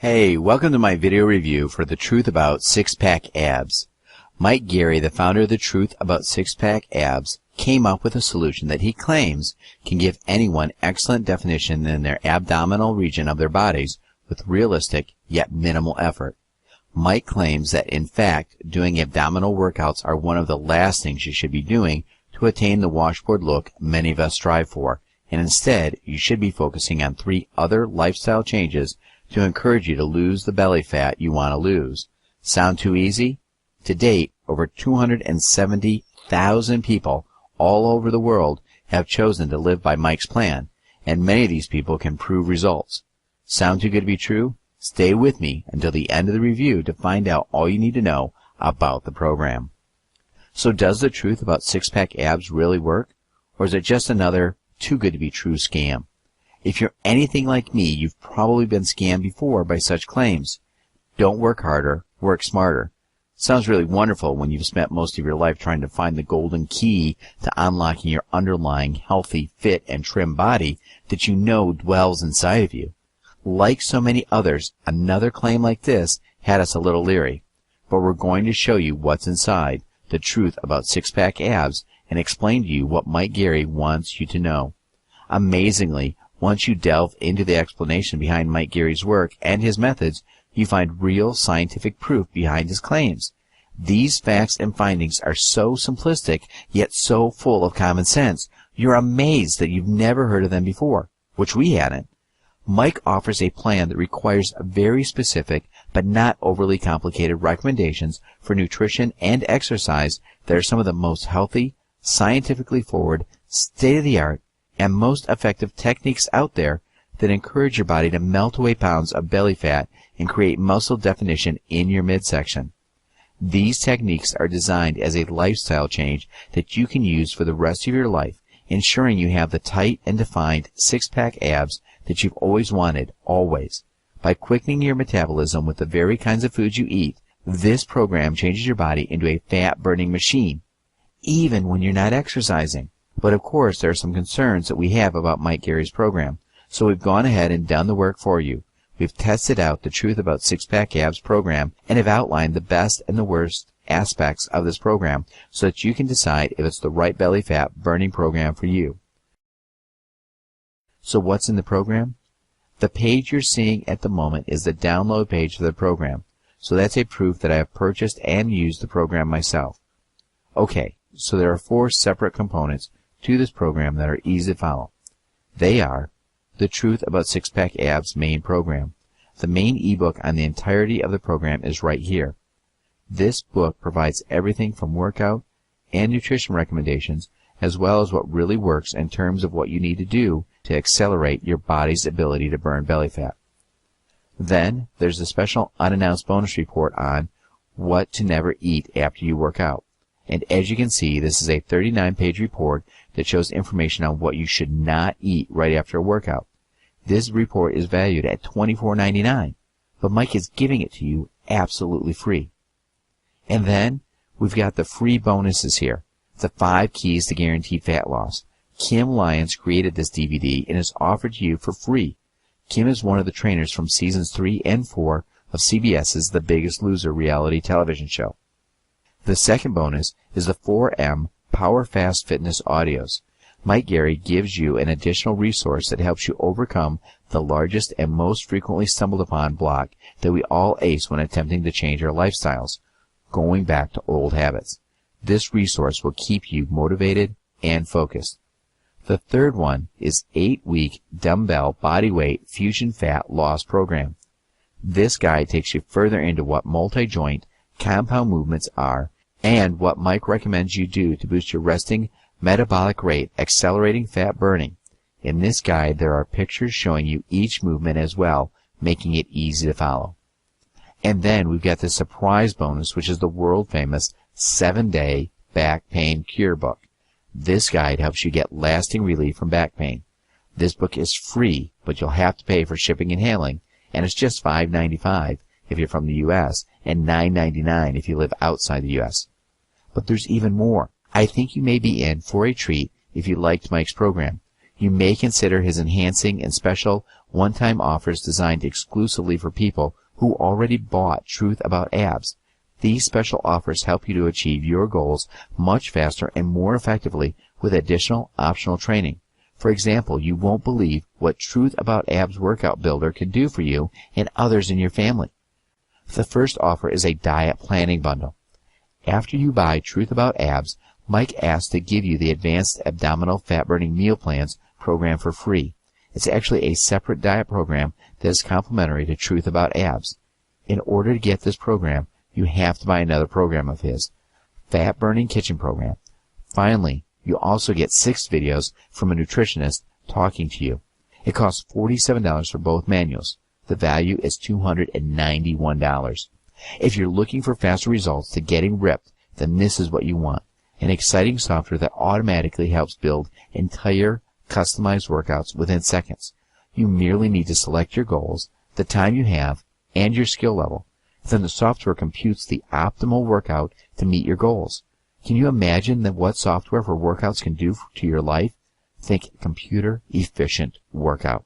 Hey, welcome to my video review for The Truth About Six-Pack Abs. Mike Geary, the founder of The Truth About Six-Pack Abs, came up with a solution that he claims can give anyone excellent definition in their abdominal region of their bodies with realistic yet minimal effort. Mike claims that, in fact, doing abdominal workouts are one of the last things you should be doing to attain the washboard look many of us strive for, and instead you should be focusing on 3 other lifestyle changes to encourage you to lose the belly fat you want to lose. Sound too easy? To date, over 270,000 people all over the world have chosen to live by Mike's plan, and many of these people can prove results. Sound too good to be true? Stay with me until the end of the review to find out all you need to know about the program. So does the truth about six-pack abs really work? Or is it just another too good to be true scam? If you're anything like me, you've probably been scammed before by such claims. Don't work harder, work smarter. Sounds really wonderful when you've spent most of your life trying to find the golden key to unlocking your underlying healthy, fit, and trim body that you know dwells inside of you. Like so many others, another claim like this had us a little leery. But we're going to show you what's inside, the truth about six-pack abs, and explain to you what Mike Geary wants you to know. Amazingly, once you delve into the explanation behind Mike Geary's work and his methods, you find real scientific proof behind his claims. These facts and findings are so simplistic, yet so full of common sense, you're amazed that you've never heard of them before, which we hadn't. Mike offers a plan that requires very specific but not overly complicated recommendations for nutrition and exercise that are some of the most healthy, scientifically forward, state-of-the-art, and most effective techniques out there that encourage your body to melt away pounds of belly fat and create muscle definition in your midsection. These techniques are designed as a lifestyle change that you can use for the rest of your life, ensuring you have the tight and defined six-pack abs that you've always wanted, always. By quickening your metabolism with the very kinds of foods you eat, this program changes your body into a fat-burning machine, even when you're not exercising. But of course, there are some concerns that we have about Mike Geary's program, so we've gone ahead and done the work for you. We've tested out the Truth About Six-Pack Abs program and have outlined the best and the worst aspects of this program so that you can decide if it's the right belly fat burning program for you. So what's in the program? The page you're seeing at the moment is the download page for the program, so that's a proof that I have purchased and used the program myself. Okay, so there are 4 separate components to this program that are easy to follow. They are the Truth About Six-Pack Abs main program. The main ebook on the entirety of the program is right here. This book provides everything from workout and nutrition recommendations, as well as what really works in terms of what you need to do to accelerate your body's ability to burn belly fat. Then there's a special unannounced bonus report on what to never eat after you work out. And as you can see, this is a 39-page report that shows information on what you should not eat right after a workout. This report is valued at $24.99, but Mike is giving it to you absolutely free. And then we've got the free bonuses here, the 5 keys to guaranteed fat loss. Kim Lyons created this DVD and is offered to you for free. Kim is one of the trainers from seasons 3 and 4 of CBS's The Biggest Loser reality television show. The second bonus is the 4M Power Fast Fitness audios. Mike Geary gives you an additional resource that helps you overcome the largest and most frequently stumbled upon block that we all ace when attempting to change our lifestyles, going back to old habits. This resource will keep you motivated and focused. The third one is 8-week dumbbell bodyweight fusion fat loss program. This guide takes you further into what multi-joint compound movements are and what Mike recommends you do to boost your resting metabolic rate, accelerating fat burning. In this guide, there are pictures showing you each movement as well, making it easy to follow. And then we've got the surprise bonus, which is the world-famous 7-day back pain cure book. This guide helps you get lasting relief from back pain. This book is free, but you'll have to pay for shipping and handling, and it's just $5.95 if you're from the U.S., and $9.99 if you live outside the U.S. But there's even more. I think you may be in for a treat if you liked Mike's program. You may consider his enhancing and special one-time offers designed exclusively for people who already bought Truth About Abs. These special offers help you to achieve your goals much faster and more effectively with additional optional training. For example, you won't believe what Truth About Abs Workout Builder can do for you and others in your family. The first offer is a diet planning bundle. After you buy Truth About Abs, Mike asks to give you the Advanced Abdominal Fat-Burning Meal Plans program for free. It's actually a separate diet program that is complementary to Truth About Abs. In order to get this program, you have to buy another program of his, Fat Burning Kitchen Program. Finally, you also get 6 videos from a nutritionist talking to you. It costs $47 for both manuals. The value is $291. If you're looking for faster results to getting ripped, then this is what you want. An exciting software that automatically helps build entire customized workouts within seconds. You merely need to select your goals, the time you have, and your skill level. Then the software computes the optimal workout to meet your goals. Can you imagine what software for workouts can do to your life? Think computer-efficient workout.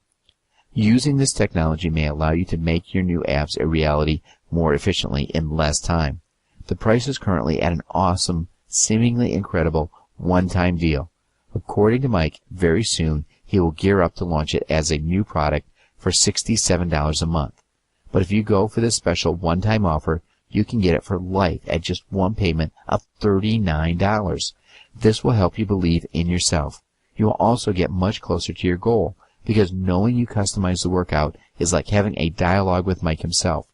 Using this technology may allow you to make your new abs a reality more efficiently in less time. The price is currently at an awesome, seemingly incredible one-time deal. According to Mike, very soon he will gear up to launch it as a new product for $67 a month. But if you go for this special one-time offer, you can get it for life at just one payment of $39. This will help you believe in yourself. You will also get much closer to your goal, because knowing you customize the workout is like having a dialogue with Mike himself.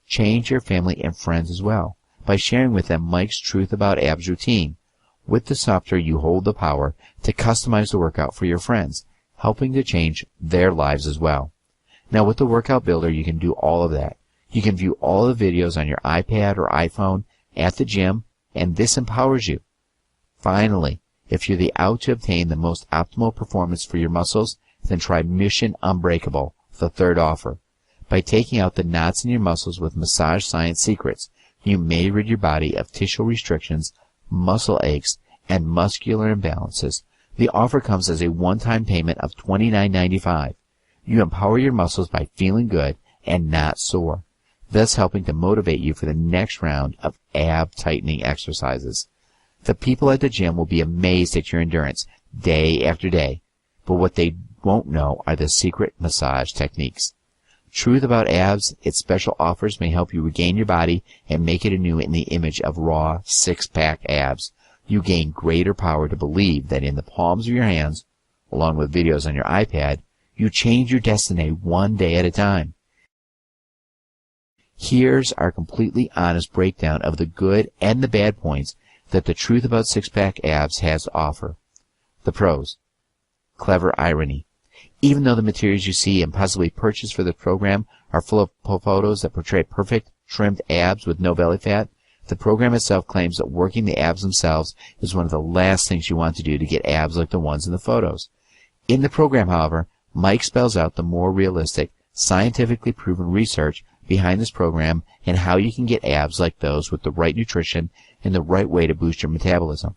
Change your family and friends as well by sharing with them Mike's Truth About Abs routine. With the software, you hold the power to customize the workout for your friends, helping to change their lives as well. Now, with the Workout Builder, you can do all of that. You can view all the videos on your iPad or iPhone at the gym, and this empowers you. Finally, if you're out to obtain the most optimal performance for your muscles, then try Mission Unbreakable, the third offer. By taking out the knots in your muscles with massage science secrets, you may rid your body of tissue restrictions, muscle aches, and muscular imbalances. The offer comes as a one-time payment of $29.95. You empower your muscles by feeling good and not sore, thus helping to motivate you for the next round of ab-tightening exercises. The people at the gym will be amazed at your endurance day after day, but what they won't know are the secret massage techniques. Truth About Abs, its special offers may help you regain your body and make it anew in the image of raw, six-pack abs. You gain greater power to believe that in the palms of your hands, along with videos on your iPad, you change your destiny one day at a time. Here's our completely honest breakdown of the good and the bad points that the Truth About Six-Pack Abs has to offer. The pros. Clever irony. Even though the materials you see and possibly purchase for the program are full of photos that portray perfect, trimmed abs with no belly fat, the program itself claims that working the abs themselves is one of the last things you want to do to get abs like the ones in the photos. In the program, however, Mike spells out the more realistic, scientifically proven research behind this program and how you can get abs like those with the right nutrition and the right way to boost your metabolism.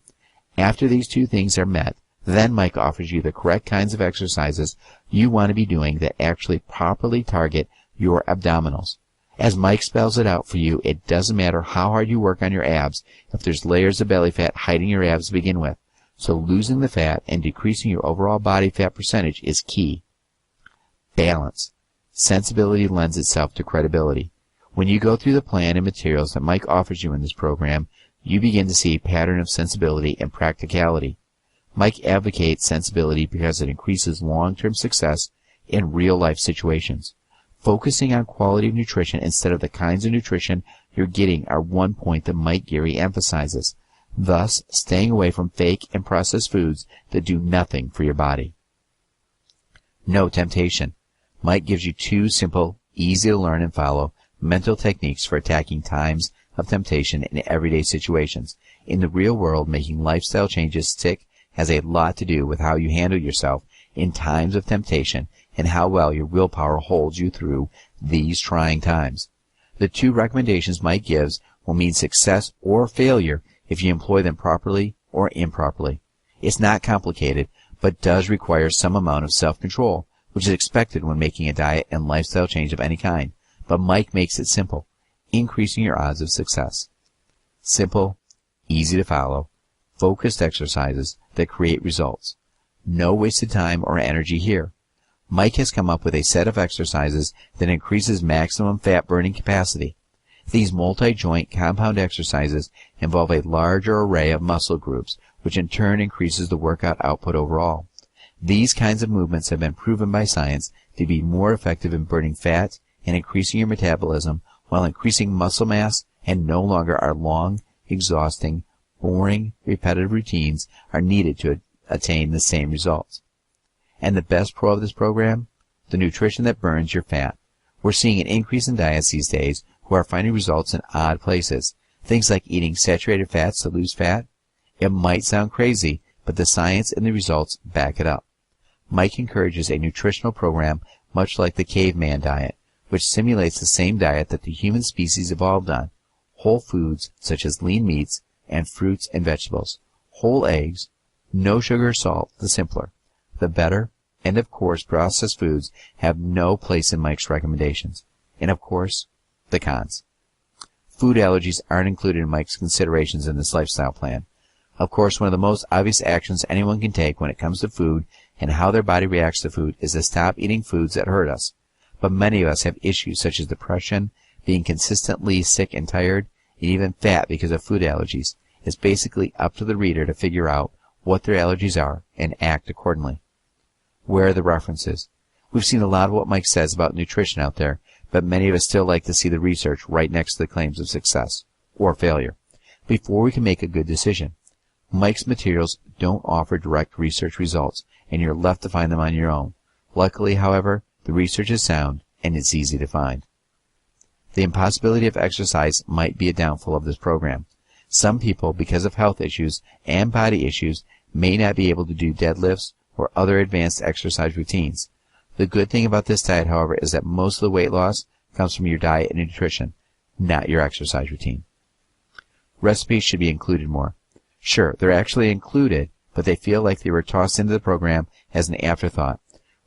After these two things are met, then Mike offers you the correct kinds of exercises you want to be doing that actually properly target your abdominals. As Mike spells it out for you, it doesn't matter how hard you work on your abs if there's layers of belly fat hiding your abs to begin with. So losing the fat and decreasing your overall body fat percentage is key. Balance. Sensibility lends itself to credibility. When you go through the plan and materials that Mike offers you in this program, you begin to see a pattern of sensibility and practicality. Mike advocates sensibility because it increases long-term success in real-life situations. Focusing on quality of nutrition instead of the kinds of nutrition you're getting are one point that Mike Geary emphasizes, thus staying away from fake and processed foods that do nothing for your body. No temptation. Mike gives you two simple, easy to learn and follow mental techniques for attacking times of temptation in everyday situations. In the real world, making lifestyle changes stick has a lot to do with how you handle yourself in times of temptation and how well your willpower holds you through these trying times. The two recommendations Mike gives will mean success or failure if you employ them properly or improperly. It's not complicated, but does require some amount of self-control, which is expected when making a diet and lifestyle change of any kind, but Mike makes it simple, increasing your odds of success. Simple, easy to follow, focused exercises that create results. No wasted time or energy here. Mike has come up with a set of exercises that increases maximum fat-burning capacity. These multi-joint compound exercises involve a larger array of muscle groups, which in turn increases the workout output overall. These kinds of movements have been proven by science to be more effective in burning fat and increasing your metabolism while increasing muscle mass, and no longer are long, exhausting, boring, repetitive routines are needed to attain the same results. And the best pro of this program? The nutrition that burns your fat. We're seeing an increase in diets these days who are finding results in odd places. Things like eating saturated fats to lose fat. It might sound crazy, but the science and the results back it up. Mike encourages a nutritional program much like the caveman diet, which simulates the same diet that the human species evolved on. Whole foods such as lean meats and fruits and vegetables. Whole eggs. No sugar or salt, the simpler, the better, and of course processed foods have no place in Mike's recommendations. And of course, the cons. Food allergies aren't included in Mike's considerations in this lifestyle plan. Of course, one of the most obvious actions anyone can take when it comes to food and how their body reacts to food is to stop eating foods that hurt us. But many of us have issues such as depression, being consistently sick and tired, and even fat because of food allergies. It's basically up to the reader to figure out what their allergies are and act accordingly. Where are the references? We've seen a lot of what Mike says about nutrition out there, but many of us still like to see the research right next to the claims of success or failure before we can make a good decision. Mike's materials don't offer direct research results, and you're left to find them on your own. Luckily, however, the research is sound and it's easy to find. The impossibility of exercise might be a downfall of this program. Some people, because of health issues and body issues, may not be able to do deadlifts or other advanced exercise routines. The good thing about this diet, however, is that most of the weight loss comes from your diet and nutrition, not your exercise routine. Recipes should be included more. Sure, they're actually included, but they feel like they were tossed into the program as an afterthought.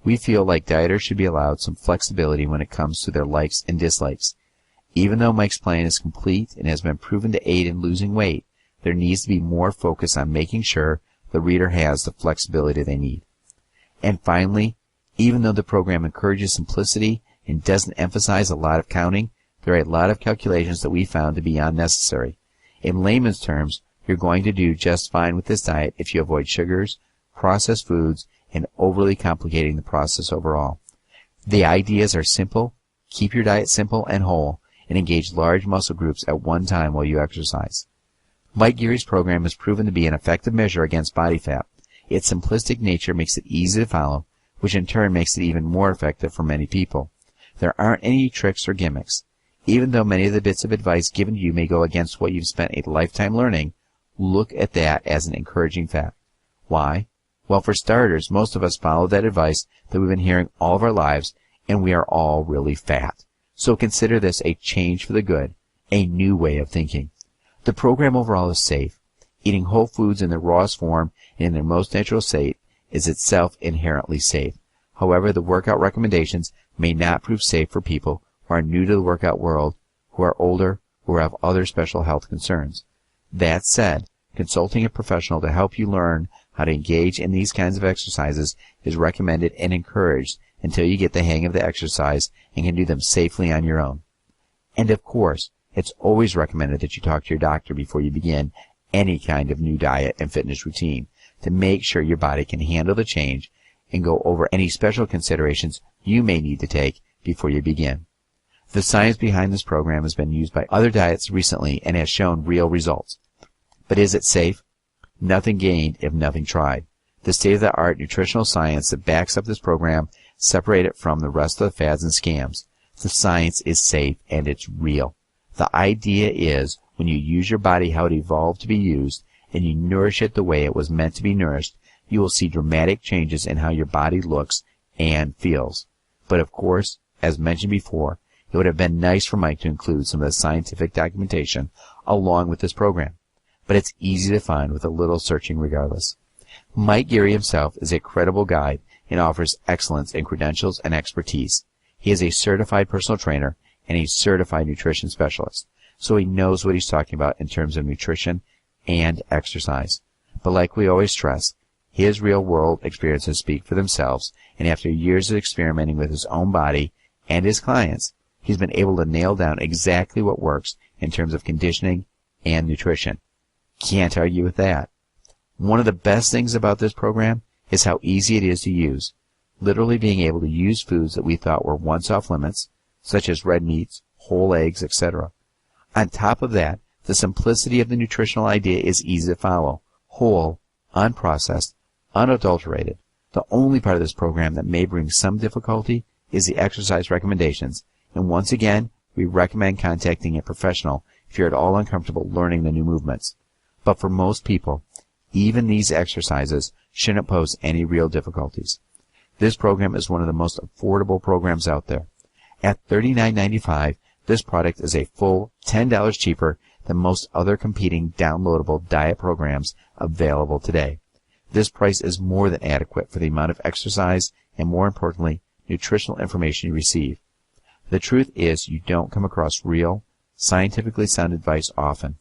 We feel like dieters should be allowed some flexibility when it comes to their likes and dislikes. Even though Mike's plan is complete and has been proven to aid in losing weight, there needs to be more focus on making sure the reader has the flexibility they need. And finally, even though the program encourages simplicity and doesn't emphasize a lot of counting, there are a lot of calculations that we found to be unnecessary. In layman's terms, you're going to do just fine with this diet if you avoid sugars, processed foods, and overly complicating the process overall. The ideas are simple. Keep your diet simple and whole, and engage large muscle groups at one time while you exercise. Mike Geary's program has proven to be an effective measure against body fat. Its simplistic nature makes it easy to follow, which in turn makes it even more effective for many people. There aren't any tricks or gimmicks. Even though many of the bits of advice given to you may go against what you've spent a lifetime learning, look at that as an encouraging fact. Why? Well, for starters, most of us follow that advice that we've been hearing all of our lives, and we are all really fat. So consider this a change for the good, a new way of thinking. The program overall is safe. Eating whole foods in their rawest form and in their most natural state is itself inherently safe. However, the workout recommendations may not prove safe for people who are new to the workout world, who are older, or have other special health concerns. That said, consulting a professional to help you learn how to engage in these kinds of exercises is recommended and encouraged until you get the hang of the exercise and can do them safely on your own. And of course, it's always recommended that you talk to your doctor before you begin any kind of new diet and fitness routine to make sure your body can handle the change and go over any special considerations you may need to take before you begin. The science behind this program has been used by other diets recently and has shown real results. But is it safe? Nothing gained if nothing tried. The state-of-the-art nutritional science that backs up this program separates it from the rest of the fads and scams. The science is safe and it's real. The idea is when you use your body how it evolved to be used and you nourish it the way it was meant to be nourished, you will see dramatic changes in how your body looks and feels. But of course, as mentioned before, it would have been nice for Mike to include some of the scientific documentation along with this program. But it's easy to find with a little searching regardless. Mike Geary himself is a credible guide and offers excellence in credentials and expertise. He is a certified personal trainer and a certified nutrition specialist, so he knows what he's talking about in terms of nutrition and exercise. But like we always stress, his real-world experiences speak for themselves, and after years of experimenting with his own body and his clients, he's been able to nail down exactly what works in terms of conditioning and nutrition. Can't argue with that. One of the best things about this program is how easy it is to use, literally being able to use foods that we thought were once off limits, such as red meats, whole eggs, etc. On top of that, the simplicity of the nutritional idea is easy to follow, whole, unprocessed, unadulterated. The only part of this program that may bring some difficulty is the exercise recommendations, and once again, we recommend contacting a professional if you're at all uncomfortable learning the new movements. But for most people, even these exercises shouldn't pose any real difficulties. This program is one of the most affordable programs out there. At $39.95, this product is a full $10 cheaper than most other competing downloadable diet programs available today. This price is more than adequate for the amount of exercise and, more importantly, nutritional information you receive. The truth is you don't come across real, scientifically sound advice often.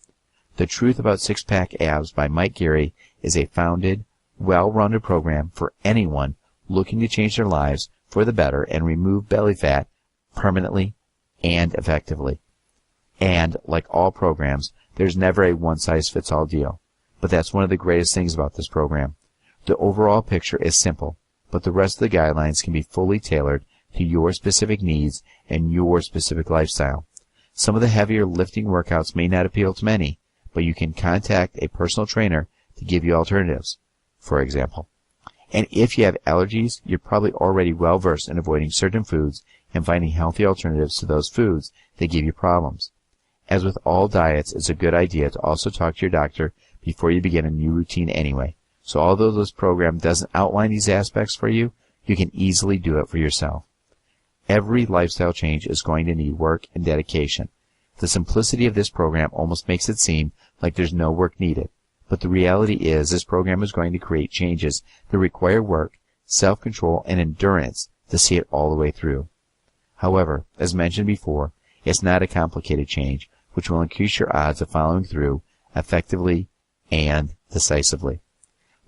The Truth About Six-Pack Abs by Mike Geary is a founded, well-rounded program for anyone looking to change their lives for the better and remove belly fat permanently and effectively. And, like all programs, there's never a one-size-fits-all deal. But that's one of the greatest things about this program. The overall picture is simple, but the rest of the guidelines can be fully tailored to your specific needs and your specific lifestyle. Some of the heavier lifting workouts may not appeal to many, but you can contact a personal trainer to give you alternatives, for example. And if you have allergies, you're probably already well versed in avoiding certain foods and finding healthy alternatives to those foods that give you problems. As with all diets, it's a good idea to also talk to your doctor before you begin a new routine anyway. So although this program doesn't outline these aspects for you, you can easily do it for yourself. Every lifestyle change is going to need work and dedication. The simplicity of this program almost makes it seem like there's no work needed. But the reality is this program is going to create changes that require work, self-control, and endurance to see it all the way through. However, as mentioned before, it's not a complicated change, which will increase your odds of following through effectively and decisively.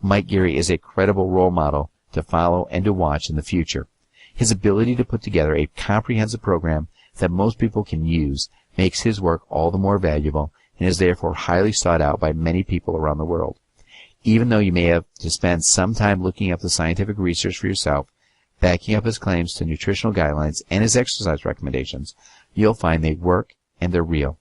Mike Geary is a credible role model to follow and to watch in the future. His ability to put together a comprehensive program that most people can use makes his work all the more valuable and is therefore highly sought out by many people around the world. Even though you may have to spend some time looking up the scientific research for yourself, backing up his claims to nutritional guidelines and his exercise recommendations, you'll find they work and they're real.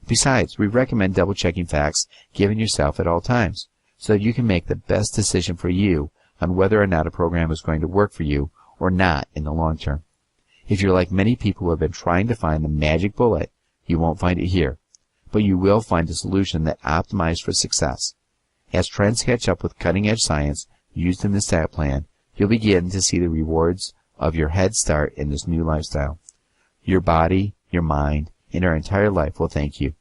Besides, we recommend double-checking facts given yourself at all times, so that you can make the best decision for you on whether or not a program is going to work for you or not in the long term. If you're like many people who have been trying to find the magic bullet, you won't find it here, but you will find a solution that optimized for success. As trends catch up with cutting-edge science used in this diet plan, you'll begin to see the rewards of your head start in this new lifestyle. Your body, your mind, and our entire life will thank you.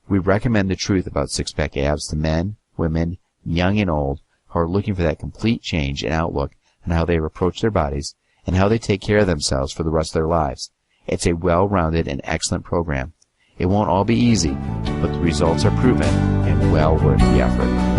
We recommend The Truth About Six-Pack Abs to men, women, young and old, who are looking for that complete change in outlook on how they approach their bodies and how they take care of themselves for the rest of their lives. It's a well-rounded and excellent program. It won't all be easy, but the results are proven and well worth the effort.